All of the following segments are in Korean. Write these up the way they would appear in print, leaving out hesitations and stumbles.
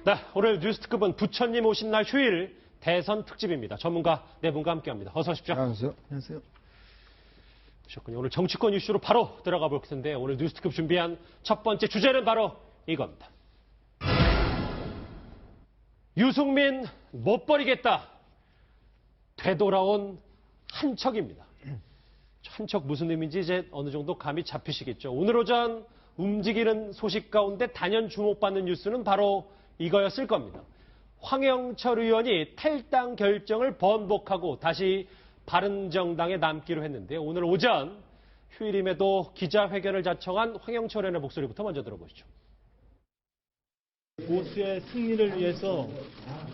네, 오늘 뉴스특급은 부처님 오신 날 휴일 대선 특집입니다. 전문가 네 분과 함께합니다. 어서 오십시오. 안녕하세요. 안녕하세요. 오셨군요. 오늘 정치권 이슈로 바로 들어가 볼 텐데 오늘 뉴스특급 준비한 첫 번째 주제는 바로 이겁니다. 유승민 못 버리겠다. 되돌아온 한척입니다. 한척 무슨 의미인지 이제 어느 정도 감이 잡히시겠죠. 오늘 오전 움직이는 소식 가운데 단연 주목받는 뉴스는 바로 이거였을 겁니다. 황영철 의원이 탈당 결정을 번복하고 다시 바른정당에 남기로 했는데 오늘 오전 휴일임에도 기자회견을 자청한 황영철 의원의 목소리부터 먼저 들어보시죠. 보수의 승리를 위해서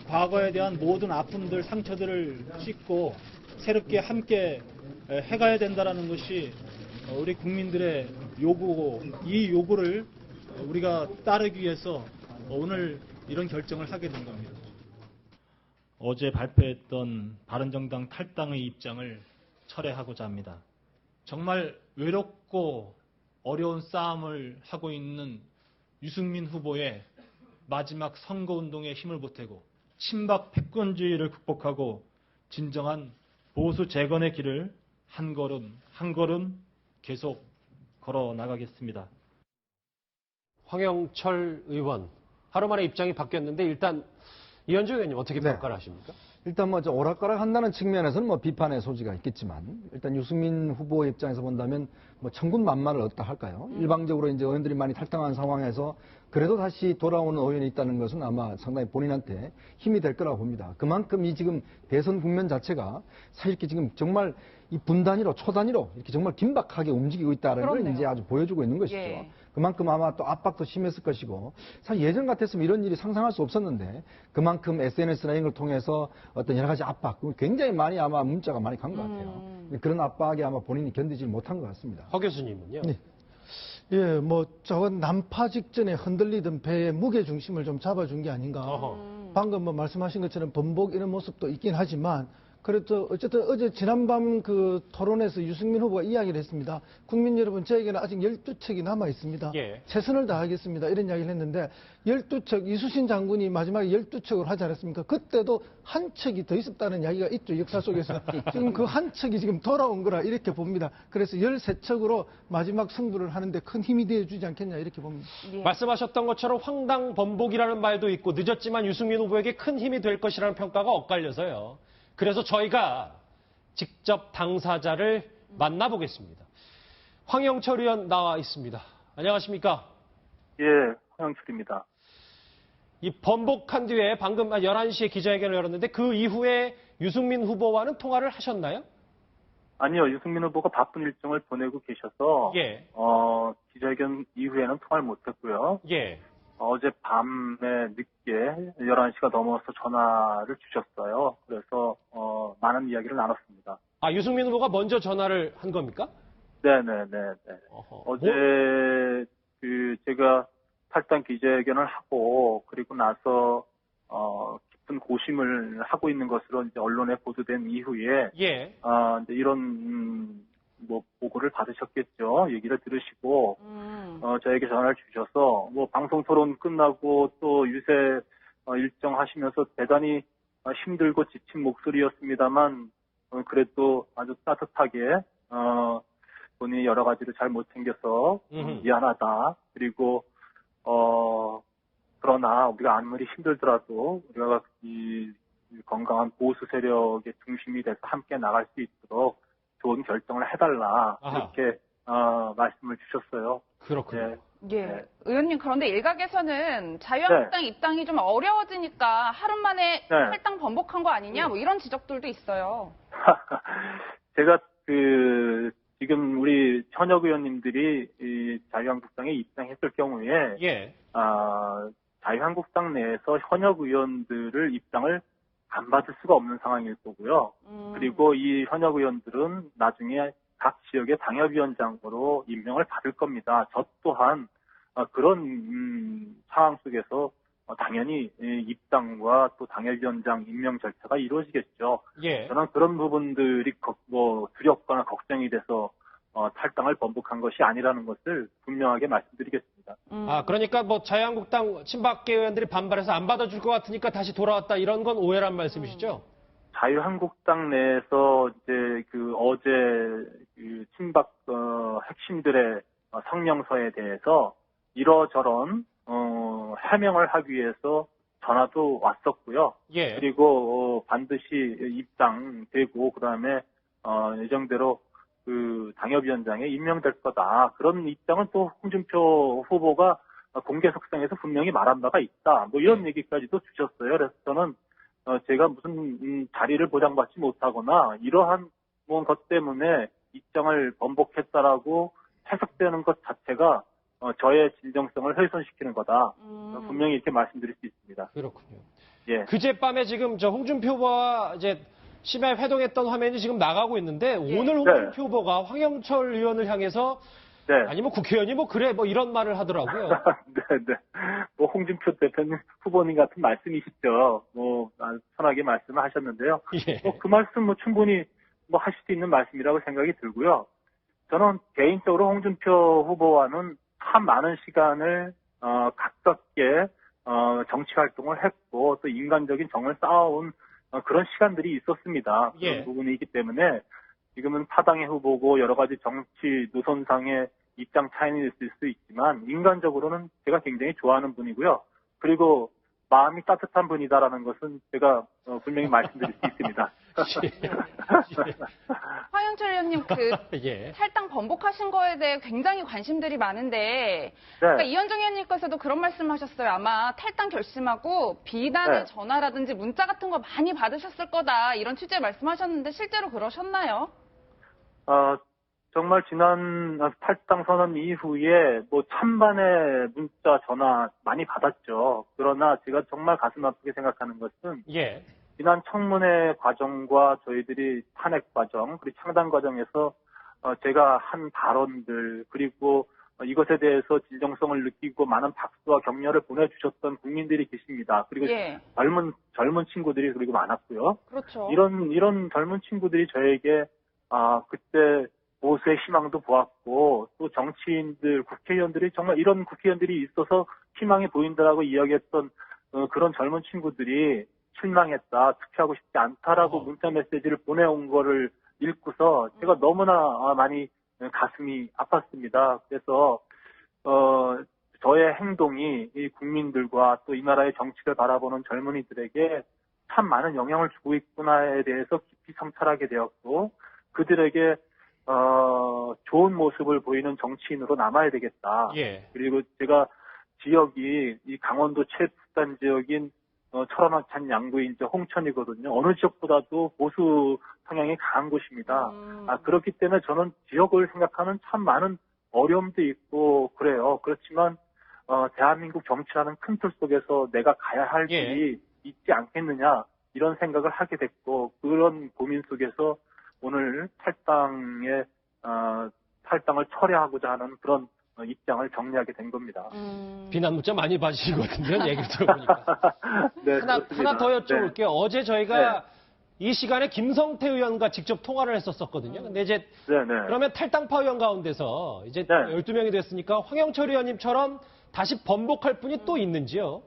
과거에 대한 모든 아픔들, 상처들을 씻고 새롭게 함께 해가야 된다는 것이 우리 국민들의 요구고 이 요구를 우리가 따르기 위해서 오늘 이런 결정을 하게 된 겁니다. 어제 발표했던 바른정당 탈당의 입장을 철회하고자 합니다. 정말 외롭고 어려운 싸움을 하고 있는 유승민 후보의 마지막 선거운동에 힘을 보태고 친박 패권주의를 극복하고 진정한 보수 재건의 길을 한 걸음 한 걸음 계속 걸어 나가겠습니다. 황영철 의원 하루 만에 입장이 바뀌었는데 일단 이현주 의원님 어떻게 평가를 하십니까? 일단 오락가락 한다는 측면에서는 비판의 소지가 있겠지만 일단 유승민 후보 입장에서 본다면 천군만마를 얻다 할까요? 일방적으로 이제 의원들이 많이 탈당한 상황에서 그래도 다시 돌아오는 의원이 있다는 것은 아마 상당히 본인한테 힘이 될 거라고 봅니다. 그만큼 이 지금 대선 국면 자체가 사실 이렇게 지금 정말 이 분단위로 초단위로 이렇게 정말 긴박하게 움직이고 있다는 걸 이제 아주 보여주고 있는 것이죠. 예. 그만큼 아마 또 압박도 심했을 것이고 사실 예전 같았으면 이런 일이 상상할 수 없었는데 그만큼 SNS나 이런 걸 통해서 어떤 여러 가지 압박 굉장히 많이 아마 문자가 많이 간 것 같아요. 그런 압박에 아마 본인이 견디지 못한 것 같습니다. 허 교수님은요? 네. 예, 저건 난파 직전에 흔들리던 배의 무게 중심을 좀 잡아준 게 아닌가. 방금 말씀하신 것처럼 번복 이런 모습도 있긴 하지만 그래도 어쨌든 어제 지난밤 그 토론에서 유승민 후보가 이야기를 했습니다. 국민 여러분, 저에게는 아직 12척이 남아 있습니다. 예. 최선을 다하겠습니다. 이런 이야기를 했는데 12척, 이수신 장군이 마지막에 12척을 하지 않았습니까? 그때도 한 척이 더 있었다는 이야기가 있죠. 역사 속에서. 지금 그 한 척이 지금 돌아온 거라 이렇게 봅니다. 그래서 13척으로 마지막 승부를 하는데 큰 힘이 되어주지 않겠냐 이렇게 봅니다. 예. 말씀하셨던 것처럼 황당 번복이라는 말도 있고 늦었지만 유승민 후보에게 큰 힘이 될 것이라는 평가가 엇갈려서요. 그래서 저희가 직접 당사자를 만나보겠습니다. 황영철 의원 나와 있습니다. 안녕하십니까? 예, 황영철입니다. 이 번복한 뒤에 방금 11시에 기자회견을 열었는데 그 이후에 유승민 후보와는 통화를 하셨나요? 아니요, 유승민 후보가 바쁜 일정을 보내고 계셔서 예. 기자회견 이후에는 통화를 못했고요. 예. 어제 밤에 늦게 11시가 넘어서 전화를 주셨어요. 그래서 많은 이야기를 나눴습니다. 아, 유승민 후보가 먼저 전화를 한 겁니까? 네네네. 어제 제가 탈당 기자회견을 하고 그리고 나서 깊은 고심을 하고 있는 것으로 이제 언론에 보도된 이후에 예. 이제 이런 보고를 받으셨겠죠. 얘기를 들으시고 저에게 전화를 주셔서 방송 토론 끝나고 또 유세 일정 하시면서 대단히 힘들고 지친 목소리였습니다만 그래도 아주 따뜻하게 본인이 여러 가지를 잘 못 챙겨서 미안하다. 그리고 그러나 우리가 아무리 힘들더라도 우리가 이 건강한 보수 세력의 중심이 돼서 함께 나갈 수 있도록 좋은 결정을 해달라. 이렇게 말씀을 주셨어요. 그렇군요. 예. 네. 의원님, 그런데 일각에서는 자유한국당 입당이 좀 어려워지니까 하루 만에 탈당 번복한 거 아니냐, 이런 지적들도 있어요. 제가 지금 우리 현역 의원님들이 이 자유한국당에 입당했을 경우에 예. 자유한국당 내에서 현역 의원들을 입당을 안 받을 수가 없는 상황일 거고요. 그리고 이 현역 의원들은 나중에 각 지역의 당협위원장으로 임명을 받을 겁니다. 저 또한 그런 상황 속에서 당연히 입당과 또 당협위원장 임명 절차가 이루어지겠죠. 예. 저는 그런 부분들이 두렵거나 걱정이 돼서 탈당을 번복한 것이 아니라는 것을 분명하게 말씀드리겠습니다. 있습니다. 그러니까 뭐 자유한국당 친박계 의원들이 반발해서 안 받아줄 것 같으니까 다시 돌아왔다 이런 건 오해란 말씀이시죠? 자유한국당 내에서 이제 어제 친박 핵심들의 성명서에 대해서 이러저런 해명을 하기 위해서 전화도 왔었고요. 예. 그리고 반드시 입당되고 그다음에 예정대로 당협위원장에 임명될 거다. 그런 입장은 또 홍준표 후보가 공개석상에서 분명히 말한 바가 있다. 뭐 이런 얘기까지도 주셨어요. 그래서 저는 제가 무슨 자리를 보장받지 못하거나 이러한 것 때문에 입장을 번복했다라고 해석되는 것 자체가 저의 진정성을 훼손시키는 거다. 분명히 이렇게 말씀드릴 수 있습니다. 그렇군요. 예. 그제밤에 지금 저 홍준표 후보와 이제 심야 회동했던 화면이 지금 나가고 있는데 오늘 홍준표 후보가 황영철 의원을 향해서 네. 아니면 국회의원이 뭐 그래 뭐 이런 말을 하더라고요. 네. 뭐 홍준표 대표님 후보님 같은 말씀이시죠. 뭐 편하게 말씀을 하셨는데요. 예. 뭐 그 말씀 뭐 충분히 뭐 하실 수 있는 말씀이라고 생각이 들고요. 저는 개인적으로 홍준표 후보와는 참 많은 시간을 가깝게 정치 활동을 했고 또 인간적인 정을 쌓아온 그런 시간들이 있었습니다. 그런 예. 부분이기 때문에 지금은 타당의 후보고 여러 가지 정치 노선상의 입장 차이는 있을 수 있지만 인간적으로는 제가 굉장히 좋아하는 분이고요. 그리고 마음이 따뜻한 분이다라는 것은 제가 분명히 말씀드릴 수 있습니다. 화영철 의원님 예. 탈당 번복하신 거에 대해 굉장히 관심들이 많은데 그러니까 이현정 의원님께서도 그런 말씀하셨어요. 아마 탈당 결심하고 비단의 네. 전화라든지 문자 같은 거 많이 받으셨을 거다 이런 취지의 말씀하셨는데 실제로 그러셨나요? 정말 지난 탈당 선언 이후에 뭐 천만의 문자 전화 많이 받았죠. 그러나 제가 정말 가슴 아프게 생각하는 것은 예. 지난 청문회 과정과 저희들이 탄핵 과정 그리고 창당 과정에서 제가 한 발언들 그리고 이것에 대해서 진정성을 느끼고 많은 박수와 격려를 보내주셨던 국민들이 계십니다. 그리고 예. 젊은 친구들이 그리고 많았고요. 그렇죠. 이런 젊은 친구들이 저에게 그때 보수의 희망도 보았고 또 정치인들, 국회의원들이 정말 이런 국회의원들이 있어서 희망이 보인다라고 이야기했던 그런 젊은 친구들이 실망했다, 투표하고 싶지 않다라고 문자 메시지를 보내온 거를 읽고서 제가 너무나 많이 가슴이 아팠습니다. 그래서 저의 행동이 이 국민들과 또 이 나라의 정치를 바라보는 젊은이들에게 참 많은 영향을 주고 있구나에 대해서 깊이 성찰하게 되었고 그들에게 좋은 모습을 보이는 정치인으로 남아야 되겠다. 예. 그리고 제가 지역이 이 강원도 최북단 지역인 철원어찬 양구인 홍천이거든요. 어느 지역보다도 보수 성향이 강한 곳입니다. 그렇기 때문에 저는 지역을 생각하는 참 많은 어려움도 있고 그래요. 그렇지만 대한민국 정치라는 큰 틀 속에서 내가 가야 할 길이 있지 않겠느냐 이런 생각을 하게 됐고 그런 고민 속에서 오늘 탈당을 철회하고자 하는 그런 입장을 정리하게 된 겁니다. 비난 문자 많이 받으신 것 같은데요, 얘기를 들어보니까. 네, 하나 더 여쭤볼게요. 네. 어제 저희가 이 시간에 김성태 의원과 직접 통화를 했었거든요. 근데 이제 그러면 탈당파 의원 가운데서 이제 12명이 됐으니까 황영철 의원님처럼 다시 번복할 분이 또 있는지요?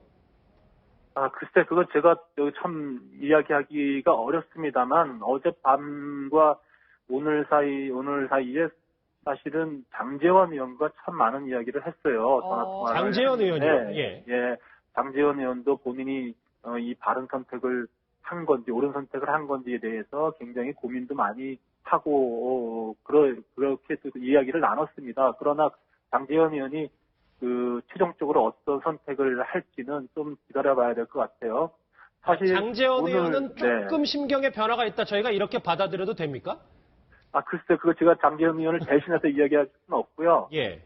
글쎄, 그건 제가 참 이야기하기가 어렵습니다만, 어젯밤과 오늘 사이에 사실은 장제원 의원과 참 많은 이야기를 했어요. 전화 통화를. 장제원 의원이요? 예. 장제원 의원도 본인이 이 바른 선택을 한 건지, 옳은 선택을 한 건지에 대해서 굉장히 고민도 많이 하고, 그렇게 이야기를 나눴습니다. 그러나 장제원 의원이 최종적으로 어떤 선택을 할지는 좀 기다려봐야 될 것 같아요. 사실 장제원 의원은 조금 심경의 변화가 있다. 저희가 이렇게 받아들여도 됩니까? 글쎄, 그거 제가 장제원 의원을 대신해서 이야기할 수는 없고요. 예.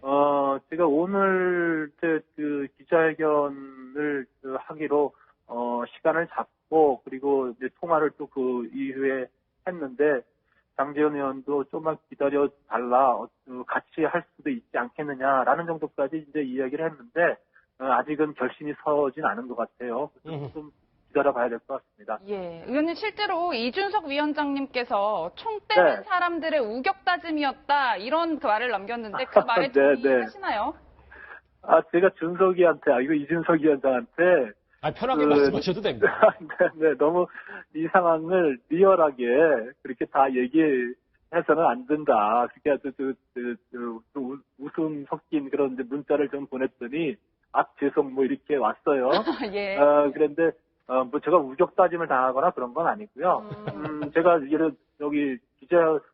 제가 오늘 기자회견을 하기로 시간을 잡고 그리고 이제 통화를 또 그 이후에 했는데. 장제원 의원도 좀만 기다려 달라, 같이 할 수도 있지 않겠느냐라는 정도까지 이제 이야기를 했는데, 아직은 결심이 서진 않은 것 같아요. 좀 기다려봐야 될 것 같습니다. 예. 의원님, 실제로 이준석 위원장님께서 총 떼는 사람들의 우격다짐이었다, 이런 그 말을 남겼는데, 그 말에 동의하시나요? 제가 준석이한테, 이거 이준석 위원장한테, 편하게 말씀하셔도 됩니다. 네, 너무 이 상황을 리얼하게 그렇게 다 얘기해서는 안 된다. 그렇게 아주 웃음 섞인 그런 이제 문자를 좀 보냈더니, 죄송, 이렇게 왔어요. 예. 그런데, 제가 우격다짐을 당하거나 그런 건 아니고요. 제가 여기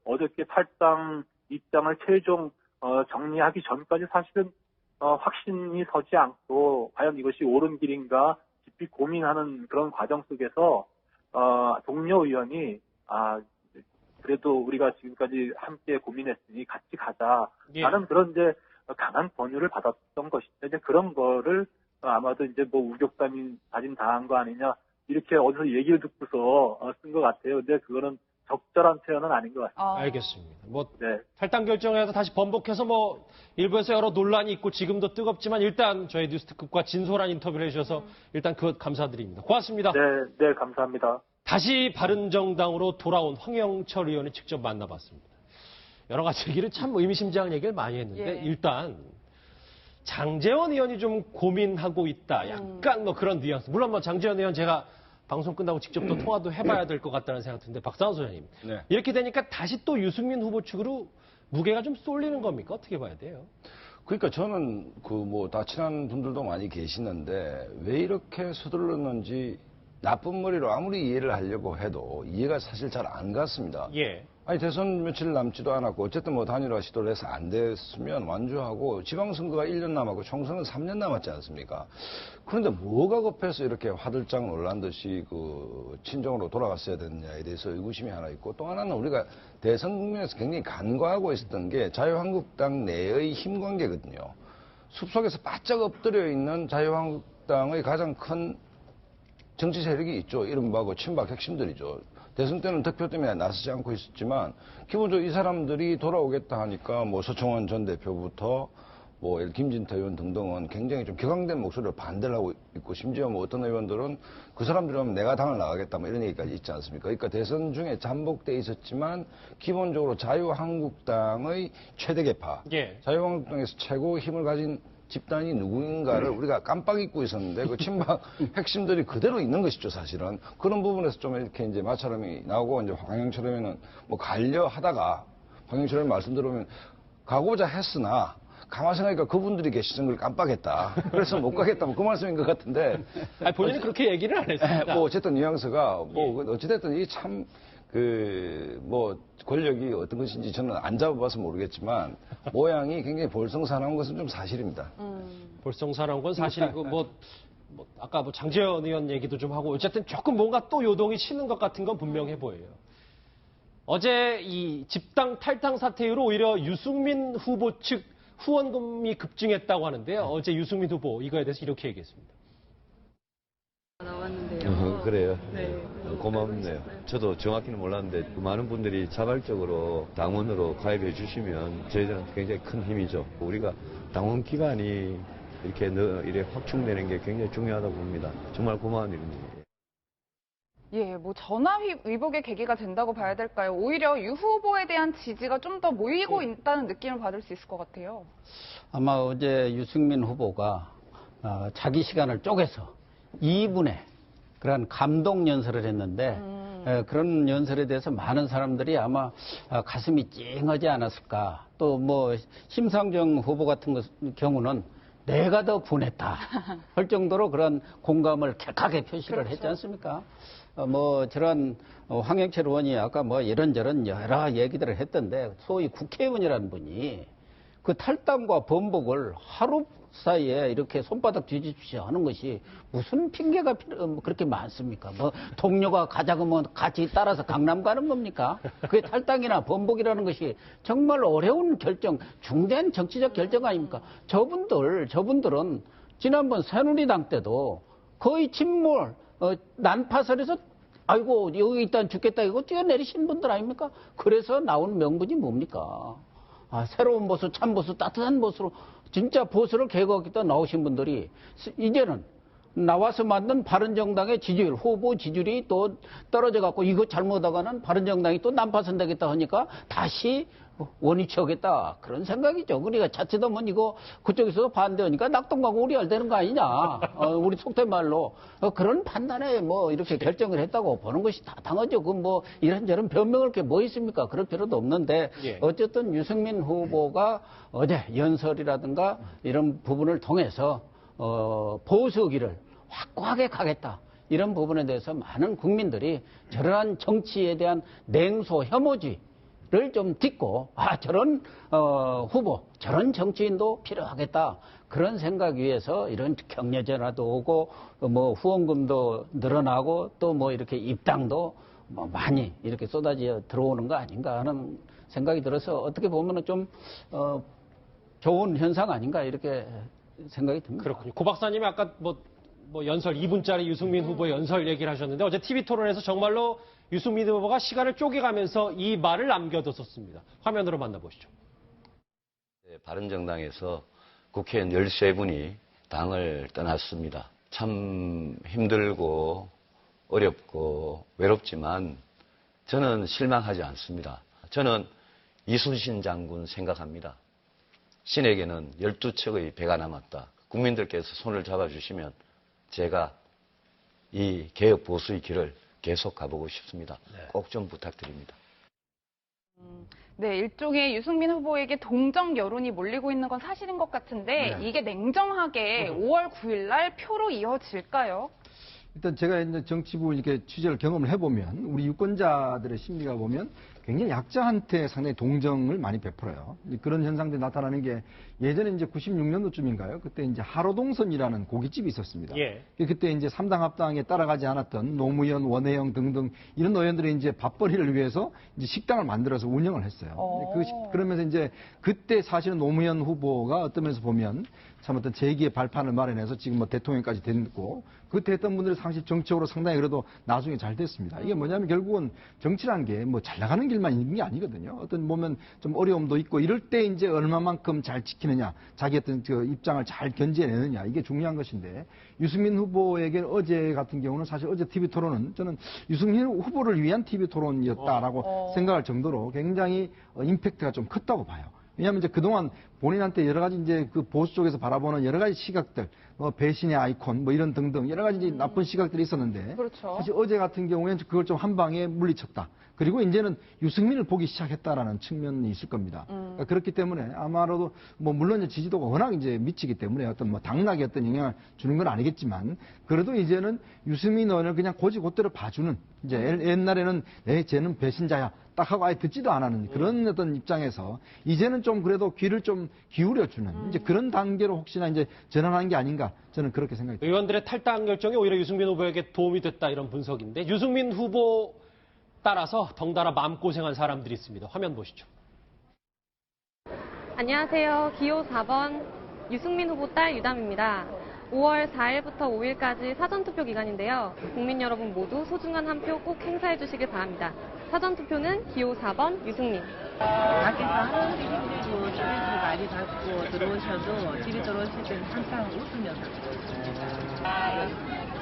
어저께 탈당 입장을 최종, 정리하기 전까지 사실은, 확신이 서지 않고, 과연 이것이 옳은 길인가, 깊이 고민하는 그런 과정 속에서, 동료 의원이, 그래도 우리가 지금까지 함께 고민했으니 같이 가자. 예. 라는 그런 이제 강한 권유를 받았던 것이죠. 이제 그런 거를 아마도 이제 우격다짐 당한 거 아니냐, 이렇게 어디서 얘기를 듣고서 쓴 것 같아요. 근데 그거는 적절한 표현은 아닌 것 같습니다. 알겠습니다. 네. 탈당 결정에서 다시 번복해서 일부에서 여러 논란이 있고 지금도 뜨겁지만 일단 저희 뉴스특급과 진솔한 인터뷰를 해주셔서 일단 그것 감사드립니다. 고맙습니다. 네, 감사합니다. 다시 바른정당으로 돌아온 황영철 의원을 직접 만나봤습니다. 여러 가지 얘기를 참 의미심장한 얘기를 많이 했는데 일단 장제원 의원이 좀 고민하고 있다. 약간 그런 뉘앙스. 물론 장제원 의원 제가 방송 끝나고 직접 또 통화도 해봐야 될 것 같다는 생각 드는데 박상원 소장님. 네. 이렇게 되니까 다시 또 유승민 후보 측으로 무게가 좀 쏠리는 겁니까? 어떻게 봐야 돼요? 그러니까 저는 다 친한 분들도 많이 계시는데 왜 이렇게 서둘렀는지 나쁜 머리로 아무리 이해를 하려고 해도 이해가 사실 잘 안 갔습니다. 예. 대선 며칠 남지도 않았고 어쨌든 단일화 시도를 해서 안 됐으면 완주하고 지방선거가 1년 남았고 총선은 3년 남았지 않습니까? 그런데 뭐가 급해서 이렇게 화들짝 놀란 듯이 친정으로 돌아갔어야 됐느냐에 대해서 의구심이 하나 있고 또 하나는 우리가 대선 국면에서 굉장히 간과하고 있었던 게 자유한국당 내의 힘 관계거든요. 숲속에서 바짝 엎드려 있는 자유한국당의 가장 큰 정치 세력이 있죠. 이른바 친박 핵심들이죠. 대선 때는 득표 때문에 나서지 않고 있었지만 기본적으로 이 사람들이 돌아오겠다 하니까 서청원 전 대표부터 김진태 의원 등등은 굉장히 좀 격앙된 목소리로 반대를 하고 있고 심지어 어떤 의원들은 그 사람들이면 내가 당을 나가겠다 이런 얘기까지 있지 않습니까? 그러니까 대선 중에 잠복돼 있었지만 기본적으로 자유한국당의 최대 계파, 자유한국당에서 최고 힘을 가진 집단이 누구인가를 우리가 깜빡 잊고 있었는데 친박 핵심들이 그대로 있는 것이죠, 사실은. 그런 부분에서 좀 이렇게 이제 마찰음이 나오고 이제 황영철 의원은 가려 하다가 황영철 의원 말씀 들어보면 가고자 했으나 가만 생각하니까 그분들이 계시던 걸 깜빡했다. 그래서 못 가겠다. 그 말씀인 것 같은데. 본인은 그렇게 얘기를 안 했습니다. 어쨌든 뉘앙스가 어찌됐든 이 참 권력이 어떤 것인지 저는 안 잡아봐서 모르겠지만 모양이 굉장히 볼썽사나운 것은 좀 사실입니다. 볼썽사나운 건 사실이고 아까 장제원 의원 얘기도 좀 하고 어쨌든 조금 뭔가 또 요동이 치는 것 같은 건 분명해 보여요. 어제 이 집당 탈당 사태 이후로 오히려 유승민 후보 측 후원금이 급증했다고 하는데요. 어제 유승민 후보 이거에 대해서 이렇게 얘기했습니다. 나왔는데요. 그래요? 네. 고맙네요. 저도 정확히는 몰랐는데 많은 분들이 자발적으로 당원으로 가입해 주시면 저희들한테 굉장히 큰 힘이죠. 우리가 당원 기간이 이렇게 확충되는 게 굉장히 중요하다고 봅니다. 정말 고마운 일입니다. 예, 전화 위복의 계기가 된다고 봐야 될까요? 오히려 유 후보에 대한 지지가 좀 더 모이고 있다는 느낌을 받을 수 있을 것 같아요. 아마 어제 유승민 후보가 자기 시간을 쪼개서 2분의 그런 감동 연설을 했는데 그런 연설에 대해서 많은 사람들이 아마 가슴이 찡하지 않았을까. 또 심상정 후보 같은 경우는 내가 더 분했다 할 정도로 그런 공감을 격하게 표시를 했지 않습니까? 저런 황영철 의원이 아까 이런저런 여러 얘기들을 했던데 소위 국회의원이라는 분이 그 탈당과 번복을 하루 사이에 이렇게 손바닥 뒤집으시 하는 것이 무슨 핑계가 그렇게 많습니까? 동료가 가자고 같이 따라서 강남 가는 겁니까? 그게 탈당이나 번복이라는 것이 정말 어려운 결정, 중대한 정치적 결정 아닙니까? 저분들은 지난번 새누리당 때도 거의 침몰, 난파선에서 아이고 여기 일단 죽겠다 이거 뛰어내리신 분들 아닙니까? 그래서 나온 명분이 뭡니까? 새로운 보수, 참 보수, 따뜻한 보수로 진짜 보수를 개혁하겠다 나오신 분들이 이제는 나와서 만든 바른정당의 지지율, 후보 지지율이 또 떨어져 갖고 이거 잘못하고는 바른정당이 또 난파선 되겠다 하니까 다시 원위치 하겠다. 그런 생각이죠. 우리가 자칫하면 이거 그쪽에서 반대하니까 낙동강고 우리할 되는 거 아니냐. 우리 속된 말로. 그런 판단에 뭐 이렇게 결정을 했다고 보는 것이 타당하죠. 그 뭐 이런저런 변명할 게 뭐 있습니까? 그럴 필요도 없는데 예. 어쨌든 유승민 후보가 어제 연설이라든가 이런 부분을 통해서 보수 길을 확고하게 가겠다. 이런 부분에 대해서 많은 국민들이 저러한 정치에 대한 냉소, 혐오주의를 좀 딛고 저런 후보, 저런 정치인도 필요하겠다. 그런 생각 위에서 이런 격려전화도 오고 뭐 후원금도 늘어나고 또 뭐 이렇게 입당도 뭐 많이 이렇게 쏟아져 들어오는 거 아닌가 하는 생각이 들어서 어떻게 보면은 좀 좋은 현상 아닌가 이렇게 생각이 듭니다. 그렇군요. 고 박사님이 아까 뭐 연설 2분짜리 유승민 후보의 연설 얘기를 하셨는데 어제 TV 토론에서 정말로 유승민 후보가 시간을 쪼개가면서 이 말을 남겨뒀었습니다. 화면으로 만나보시죠. 바른정당에서 국회의원 13분이 당을 떠났습니다. 참 힘들고 어렵고 외롭지만 저는 실망하지 않습니다. 저는 이순신 장군 생각합니다. 신에게는 12척의 배가 남았다. 국민들께서 손을 잡아주시면 제가 이 개혁 보수의 길을 계속 가보고 싶습니다. 꼭 좀 부탁드립니다. 네, 일종의 유승민 후보에게 동정 여론이 몰리고 있는 건 사실인 것 같은데 이게 냉정하게 5월 9일 날 표로 이어질까요? 일단 제가 이제 정치부 이렇게 취재를 경험을 해보면 우리 유권자들의 심리가 보면 굉장히 약자한테 상당히 동정을 많이 베풀어요. 그런 현상들이 나타나는 게 예전에 이제 96년도쯤인가요? 그때 이제 하로동선이라는 고깃집이 있었습니다. 예. 그때 이제 3당 합당에 따라가지 않았던 노무현, 원혜영 등등 이런 의원들이 이제 밥벌이를 위해서 이제 식당을 만들어서 운영을 했어요. 그러면서 이제 그때 사실은 노무현 후보가 어떤 면에서 보면 참 어떤 재기의 발판을 마련해서 지금 뭐 대통령까지 됐고 그때 했던 분들이 사실 정치적으로 상당히 그래도 나중에 잘 됐습니다. 이게 뭐냐면 결국은 정치란 게 뭐 잘 나가는 길만 있는 게 아니거든요. 어떤 보면 좀 어려움도 있고 이럴 때 이제 얼마만큼 잘 지키느냐, 자기 어떤 그 입장을 잘 견제내느냐 이게 중요한 것인데 유승민 후보에게 어제 같은 경우는 사실 어제 TV 토론은 저는 유승민 후보를 위한 TV 토론이었다라고 생각할 정도로 굉장히 임팩트가 좀 컸다고 봐요. 왜냐하면 이제 그동안 본인한테 여러 가지 이제 그 보수 쪽에서 바라보는 여러 가지 시각들, 뭐 배신의 아이콘, 뭐 이런 등등 여러 가지 이제 나쁜 시각들이 있었는데 그렇죠. 사실 어제 같은 경우에는 그걸 좀 한 방에 물리쳤다. 그리고 이제는 유승민을 보기 시작했다라는 측면이 있을 겁니다. 그러니까 그렇기 때문에 아마도 뭐 물론 이제 지지도가 워낙 이제 미치기 때문에 어떤 뭐 당락에 어떤 영향을 주는 건 아니겠지만 그래도 이제는 유승민 의원을 그냥 고지고대로 봐주는 이제 옛날에는 쟤는 배신자야. 딱 하고 아예 듣지도 안 하는 그런 어떤 입장에서 이제는 좀 그래도 귀를 좀 기울여주는 이제 그런 단계로 혹시나 이제 전환한 게 아닌가 저는 그렇게 생각이 듭니다. 의원들의 탈당 결정이 오히려 유승민 후보에게 도움이 됐다 이런 분석인데 유승민 후보 따라서 덩달아 마음고생한 사람들이 있습니다. 화면 보시죠. 안녕하세요. 기호 4번 유승민 후보 딸 유담입니다. 5월 4일부터 5일까지 사전투표 기간인데요. 국민 여러분 모두 소중한 한 표 꼭 행사해 주시길 바랍니다. 사전투표는 기호 4번 유승민. 밖에서 하는 스트레스 많이 받고 들어오셔도 집에 들어오실 때는 항상 웃으면서 들어오세요.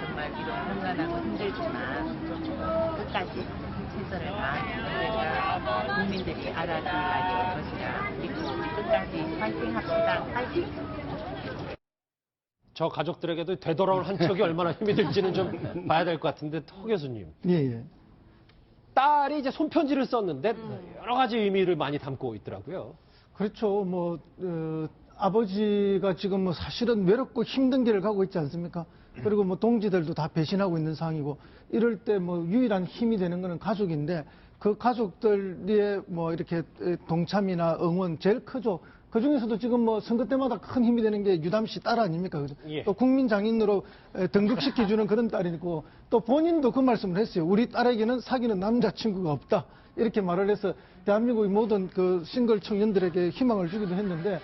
정말 비록 험난하고 힘들지만 끝까지 최선을 다하는 국민들이 알아줄 것이라 믿고 우리 끝까지 파이팅 합시다. 파이팅! 저 가족들에게도 되돌아올 한 척이 얼마나 힘이 들지는 좀 봐야 될 것 같은데 허 교수님. 예. 딸이 이제 손편지를 썼는데 여러 가지 의미를 많이 담고 있더라고요. 그렇죠. 아버지가 지금 뭐 사실은 외롭고 힘든 길을 가고 있지 않습니까? 그리고 뭐 동지들도 다 배신하고 있는 상황이고 이럴 때 뭐 유일한 힘이 되는 거는 가족인데 그 가족들의 뭐 이렇게 동참이나 응원 제일 크죠. 그 중에서도 지금 뭐 선거 때마다 큰 힘이 되는 게 유담 씨 딸 아닙니까? 그죠? 예. 또 국민 장인으로 등극시켜주는 그런 딸이고 또 본인도 그 말씀을 했어요. 우리 딸에게는 사귀는 남자친구가 없다. 이렇게 말을 해서 대한민국의 모든 그 싱글 청년들에게 희망을 주기도 했는데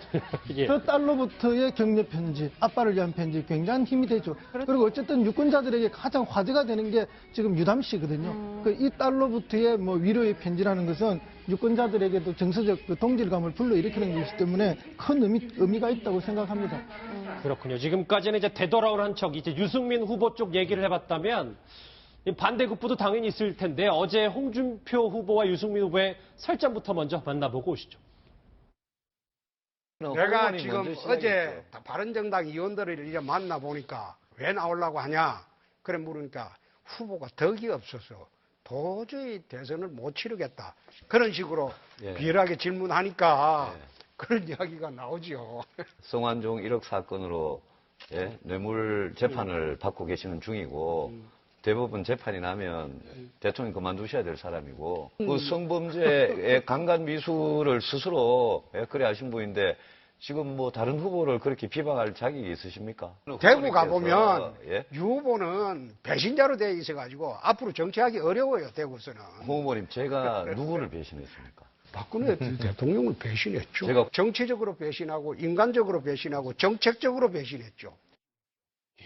예. 저 딸로부터의 격려 편지, 아빠를 위한 편지 굉장한 힘이 되죠. 그리고 어쨌든 유권자들에게 가장 화제가 되는 게 지금 유담 씨거든요. 그 이 딸로부터의 뭐 위로의 편지라는 것은 유권자들에게도 정서적 그 동질감을 불러일으키는 것이기 때문에 큰 의미가 있다고 생각합니다. 그렇군요. 지금까지는 이제 되돌아온 한 척, 이제 유승민 후보 쪽 얘기를 해봤다면 이 반대급부도 당연히 있을 텐데 어제 홍준표 후보와 유승민 후보의 설전부터 먼저 만나보고 오시죠. 내가 지금 어제 바른정당 의원들을 이제 만나보니까 왜 나오려고 하냐 그래 물으니까 후보가 덕이 없어서 도저히 대선을 못 치르겠다 그런 식으로 예. 비열하게 질문하니까 예. 그런 이야기가 나오죠. 송환종 1억 사건으로 예, 뇌물 재판을 받고 계시는 중이고 대부분 재판이 나면 대통령 그만두셔야 될 사람이고 그 성범죄의 강간 미수를 스스로 예, 그래 하신 분인데 지금 뭐 다른 후보를 그렇게 비방할 자격이 있으십니까? 대구 가보면 예? 유 후보는 배신자로 되어 있어가지고 앞으로 정치하기 어려워요. 대구에서는. 홍 후보님 제가 누구를 배신했습니까? 박근혜 대통령을 배신했죠. 제가 정치적으로 배신하고 인간적으로 배신하고 정책적으로 배신했죠.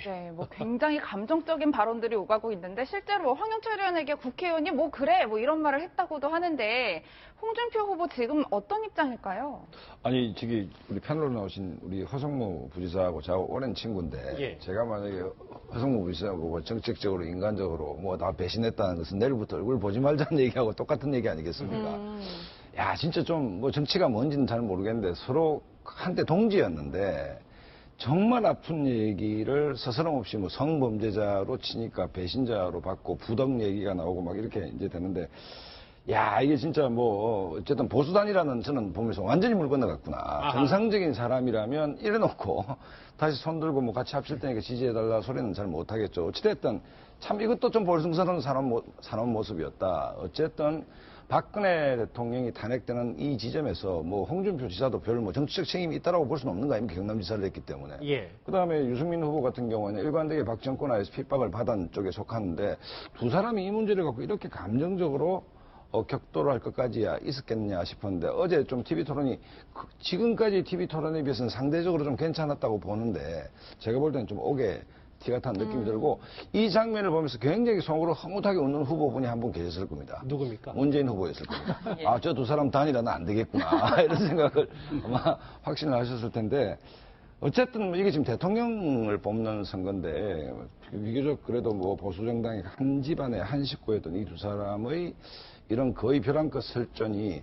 네, 뭐 굉장히 감정적인 발언들이 오가고 있는데 실제로 황영철 의원에게 국회의원이 뭐 그래 뭐 이런 말을 했다고도 하는데 홍준표 후보 지금 어떤 입장일까요? 아니 저기 우리 패널로 나오신 우리 허성무 부지사하고 저하고 오랜 친구인데 예. 제가 만약에 허성무 부지사하고 정책적으로 인간적으로 뭐 다 배신했다는 것은 내일부터 얼굴 보지 말자는 얘기하고 똑같은 얘기 아니겠습니까? 야 진짜 좀 뭐 정치가 뭔지는 잘 모르겠는데 서로 한때 동지였는데 정말 아픈 얘기를 스스럼 없이 뭐 성범죄자로 치니까 배신자로 받고 부덕 얘기가 나오고 막 이렇게 이제 되는데 야 이게 진짜 뭐 어쨌든 보수단이라는 저는 보면서 완전히 물 건너갔구나. 아하. 정상적인 사람이라면 이래놓고 다시 손들고 뭐 같이 합칠 테니까 지지해달라 소리는 잘 못하겠죠. 어찌됐든 참 이것도 좀 볼숭사스러운 사나운 모습이었다. 어쨌든 박근혜 대통령이 탄핵되는 이 지점에서 뭐 홍준표 지사도 별 뭐 정치적 책임이 있다라고 볼 수는 없는 거 아닙니까? 경남지사를 했기 때문에. 예. 그다음에 유승민 후보 같은 경우는 일관되게 박정권 하에서 핍박을 받은 쪽에 속하는데 두 사람이 이 문제를 갖고 이렇게 감정적으로 격돌을 할 것까지야 있었겠냐 싶었는데 어제 좀 TV 토론이 지금까지 TV 토론에 비해서는 상대적으로 좀 괜찮았다고 보는데 제가 볼 때는 좀 옥에 티가 탄 느낌이 들고 이 장면을 보면서 굉장히 속으로 허무하게 웃는 후보분이 한 분 계셨을 겁니다. 누굽니까? 문재인 후보였을 겁니다. 예. 아, 저 두 사람 단일화는 안 되겠구나 이런 생각을 아마 확신을 하셨을 텐데 어쨌든 뭐 이게 지금 대통령을 뽑는 선거인데 비교적 그래도 뭐 보수정당의 한 집안의 한 식구였던 이 두 사람의 이런 거의 벼랑끝 설전이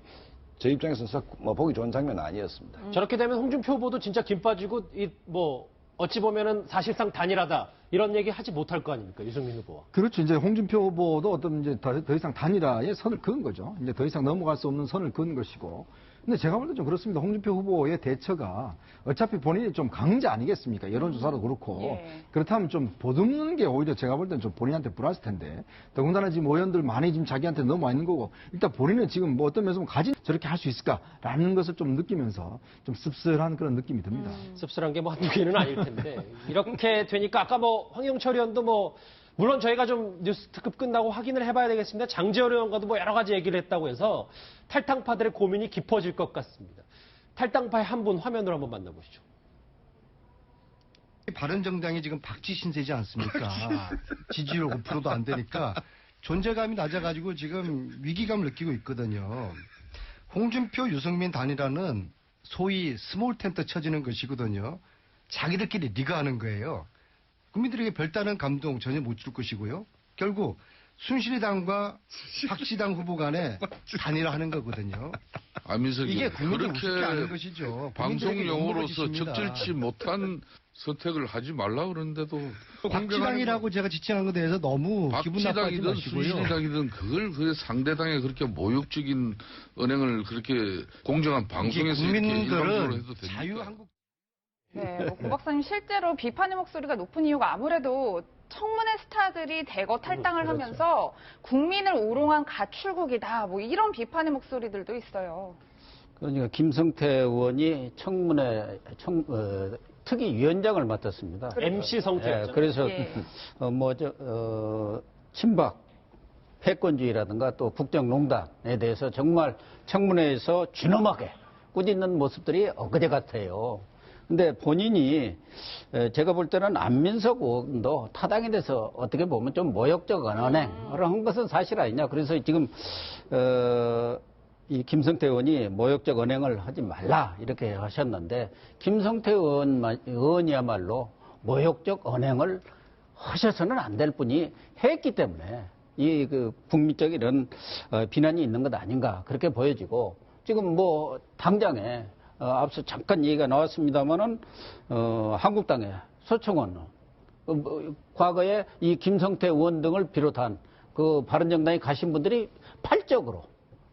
제 입장에서는 썩 뭐 보기 좋은 장면은 아니었습니다. 저렇게 되면 홍준표 후보도 진짜 김 빠지고 뭐 어찌 보면은 사실상 단일하다 이런 얘기 하지 못할 거 아닙니까 유승민 후보와. 그렇죠. 이제 홍준표 후보도 어떤 이제 더 이상 단일화의 선을 그은 거죠. 이제 더 이상 넘어갈 수 없는 선을 그은 것이고. 근데 제가 볼 때 좀 그렇습니다. 홍준표 후보의 대처가 어차피 본인이 좀 강자 아니겠습니까? 여론조사도 그렇고. 예. 그렇다면 좀 보듬는 게 오히려 제가 볼 때는 좀 본인한테 불안할 텐데. 더군다나 지금 의원들 많이 지금 자기한테 넘어와 있는 거고. 일단 본인은 지금 뭐 어떤 면에서 저렇게 할 수 있을까라는 것을 좀 느끼면서 좀 씁쓸한 그런 느낌이 듭니다. 씁쓸한 게 뭐 한두 개는 아닐 텐데 이렇게 되니까 아까 뭐 황영철 의원도 뭐 물론 저희가 좀 뉴스 특급 끝나고 확인을 해봐야 되겠습니다. 장재원 의원과도 뭐 여러 가지 얘기를 했다고 해서 탈당파들의 고민이 깊어질 것 같습니다. 탈당파의 한 분 화면으로 한번 만나보시죠. 바른정당이 지금 박쥐 신세지 않습니까? 지지율 5%도 안 되니까 존재감이 낮아가지고 지금 위기감을 느끼고 있거든요. 홍준표, 유승민 단일화는 소위 스몰 텐트 쳐지는 것이거든요. 자기들끼리 리그하는 거예요. 국민들에게 별다른 감동 전혀 못 줄 것이고요. 결국 순실이당과 박지당 후보 간에 단일화하는 거거든요. 안민석이 이게 국민들 그렇게 우습게 아는 것이죠. 방송용으로서 적절치 못한 선택을 하지 말라 그러는데도 박지당이라고 제가 지칭한 것에 대해서 너무 기분 나빠하지 박지당이든 마시고요. 순실이당이든 그걸 그 상대당에 그렇게 모욕적인 언행을 그렇게 공정한 방송에서 이렇게 일방적으로 해도 됩니까? 자유한국 네, 뭐 고 박사님 실제로 비판의 목소리가 높은 이유가 아무래도 청문회 스타들이 대거 탈당을 그렇죠. 하면서 국민을 우롱한 가출국이다. 뭐 이런 비판의 목소리들도 있어요. 그러니까 김성태 의원이 청문회 특위위원장을 맡았습니다. MC 성태였죠. 그래서 예. 친박 패권주의라든가 또 국정농단에 대해서 정말 청문회에서 준엄하게 꾸짖는 모습들이 엊그제 같아요. 근데 본인이 제가 볼 때는 안민석 의원도 타당에 대해서 어떻게 보면 좀 모욕적 언행을 한 것은 사실 아니냐. 그래서 지금 이 김성태 의원이 모욕적 언행을 하지 말라 이렇게 하셨는데 김성태 의원이야말로 모욕적 언행을 하셔서는 안 될 뿐이 했기 때문에 이 국민적 이런 비난이 있는 것 아닌가 그렇게 보여지고 지금 뭐 당장에 앞서 잠깐 얘기가 나왔습니다만은 한국당의 서청원 과거에 이 김성태 의원 등을 비롯한 그 바른정당에 가신 분들이 팔적으로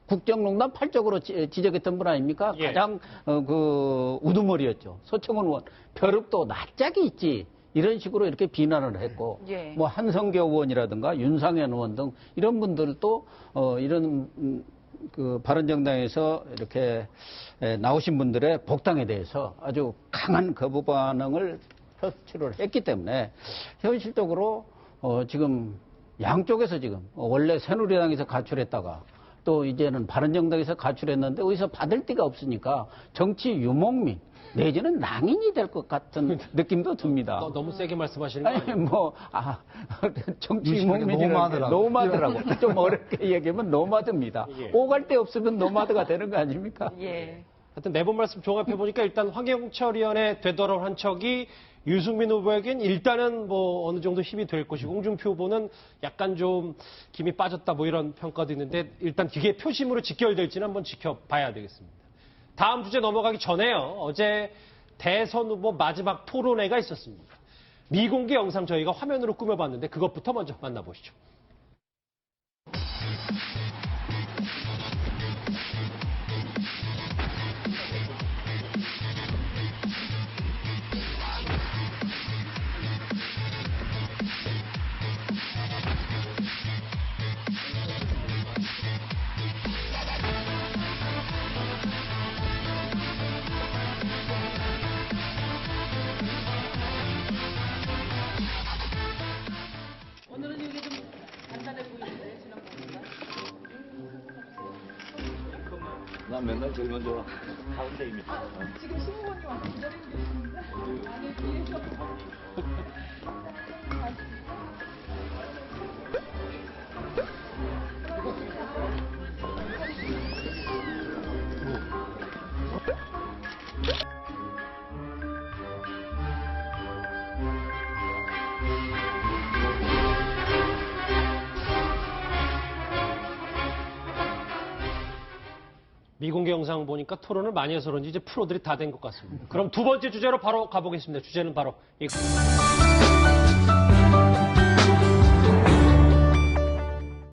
국정농단 팔적으로 지적했던 분 아닙니까? 예. 가장 그 우두머리였죠. 서청원 의원 벼룩도 낯짝이 있지. 이런 식으로 이렇게 비난을 했고, 예. 뭐 한성교 의원이라든가 윤상현 의원 등 이런 분들도 이런 그 바른정당에서 이렇게 나오신 분들의 복당에 대해서 아주 강한 거부 반응을 표출을 했기 때문에 현실적으로 지금 양쪽에서 지금 원래 새누리당에서 가출했다가 또 이제는 바른정당에서 가출했는데 어디서 받을 데가 없으니까 정치 유목민 내지는 낭인이 될 것 같은 느낌도 듭니다. 너무 세게 말씀하시는 거 아니에요? 아니 정치 유목민이라고 노마드라고 좀 어렵게 얘기하면 노마드입니다. 예. 오갈 데 없으면 노마드가 되는 거 아닙니까? 예. 하여튼 네 분 말씀 종합해 보니까 일단 황영철 의원의 되돌아온 척이 유승민 후보에겐 일단은 뭐 어느 정도 힘이 될 것이고 홍준표 후보는 약간 좀 김이 빠졌다 뭐 이런 평가도 있는데 일단 그게 표심으로 직결될지는 한번 지켜봐야 되겠습니다. 다음 주제 넘어가기 전에요. 어제 대선 후보 마지막 토론회가 있었습니다. 미공개 영상 저희가 화면으로 꾸며봤는데 그것부터 먼저 만나보시죠. 오늘은 이게 좀 간단해 보이는데 지난번보다. 난 맨날 제일 먼저 가운데입니다. 지금 신부모님 와서 기다리고 계십니다. 아니 뒤에서. 미공개 영상 보니까 토론을 많이 해서 그런지 이제 프로들이 다 된 것 같습니다. 그럼 두 번째 주제로 바로 가보겠습니다. 주제는 바로 이